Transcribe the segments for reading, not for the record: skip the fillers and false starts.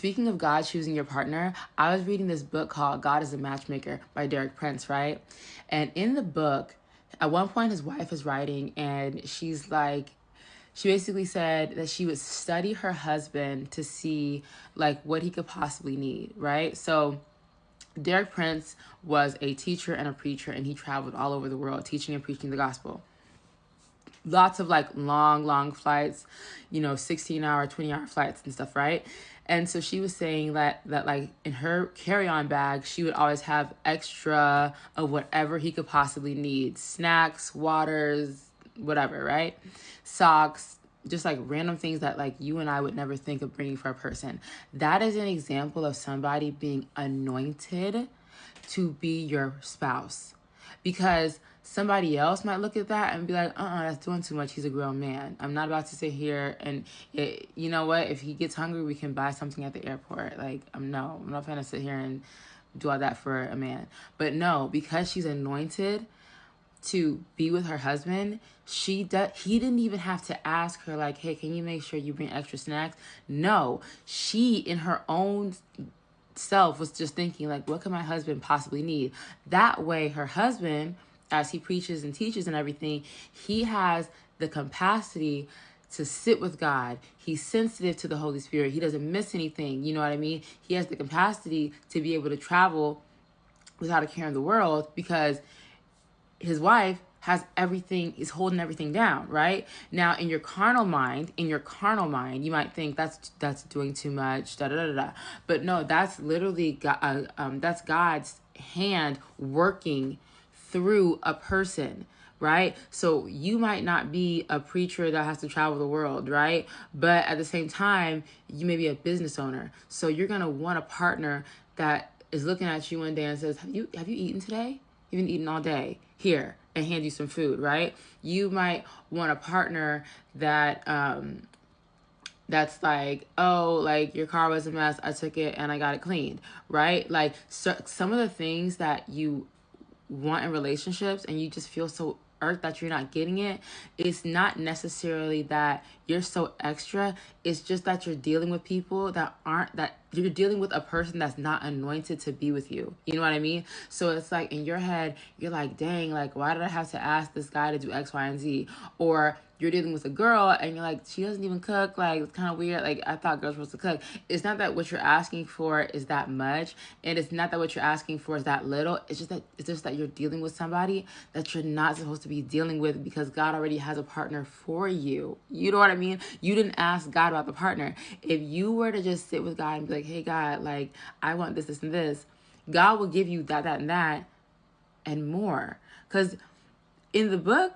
Speaking of God choosing your partner, I was reading this book called God is a Matchmaker by Derek Prince, right? And in the book, at one point his wife is writing and she's like, she basically said that she would study her husband to see like what he could possibly need, right? So Derek Prince was a teacher and a preacher, and he traveled all over the world teaching and preaching the gospel. Lots of like long flights, 16-hour, 20-hour flights and stuff, right? And so she was saying that like in her carry-on bag, she would always have extra of whatever he could possibly need. Snacks, waters, whatever, right? Socks, just like random things that like you and I would never think of bringing for a person. That is an example of somebody being anointed to be your spouse. Because somebody else might look at that and be like, that's doing too much. He's a grown man. I'm not about to sit here and, you know what? If he gets hungry, we can buy something at the airport. Like, I'm not going to sit here and do all that for a man. But no, because she's anointed to be with her husband, he didn't even have to ask her like, hey, can you make sure you bring extra snacks? No, she in her own self was just thinking like, what could my husband possibly need? That way her husband, as he preaches and teaches and everything, he has the capacity to sit with God. He's sensitive to the Holy Spirit. He doesn't miss anything. You know what I mean? He has the capacity to be able to travel without a care in the world because his wife has everything, is holding everything down, right? Now, in your carnal mind, you might think that's doing too much, da da da da. But no, that's literally that's God's hand working through a person, right? So you might not be a preacher that has to travel the world, right? But at the same time, you may be a business owner. So you're gonna want a partner that is looking at you one day and says, have you eaten today? You've been eating all day. Here, and hand you some food, right? You might want a partner that that's like, oh, like your car was a mess, I took it and I got it cleaned, right? Like some of the things that you want in relationships and you just feel so irked that you're not getting it, it's not necessarily that you're so extra. It's just that you're dealing with people that you're dealing with a person that's not anointed to be with you. You know what I mean? So it's like in your head, you're like, dang, like, why did I have to ask this guy to do X, Y, and Z? Or you're dealing with a girl and you're like, she doesn't even cook. Like, it's kind of weird. Like, I thought girls were supposed to cook. It's not that what you're asking for is that much. And it's not that what you're asking for is that little. It's just that you're dealing with somebody that you're not supposed to be dealing with because God already has a partner for you. You know what I mean? You didn't ask God about the partner. If you were to just sit with God and be like, hey, God, like, I want this, this, and this, God will give you that, and that, and more. Because in the book,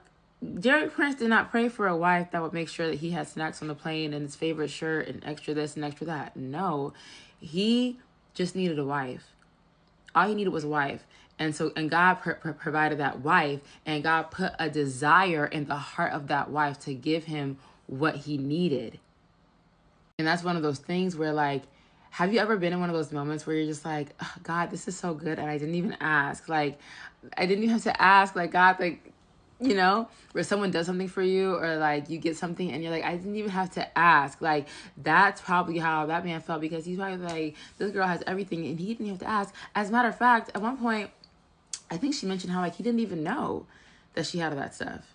Derek Prince did not pray for a wife that would make sure that he had snacks on the plane and his favorite shirt and extra this and extra that. No, he just needed a wife. All he needed was a wife. And God provided that wife, and God put a desire in the heart of that wife to give him what he needed. And that's one of those things where, like, have you ever been in one of those moments where you're just like, oh, God, this is so good, and I didn't even ask. Like, I didn't even have to ask, like, God, like, where someone does something for you or like you get something and you're like, I didn't even have to ask. Like, that's probably how that man felt because he's probably like, this girl has everything and he didn't have to ask. As a matter of fact, at one point, I think she mentioned how like he didn't even know that she had all that stuff.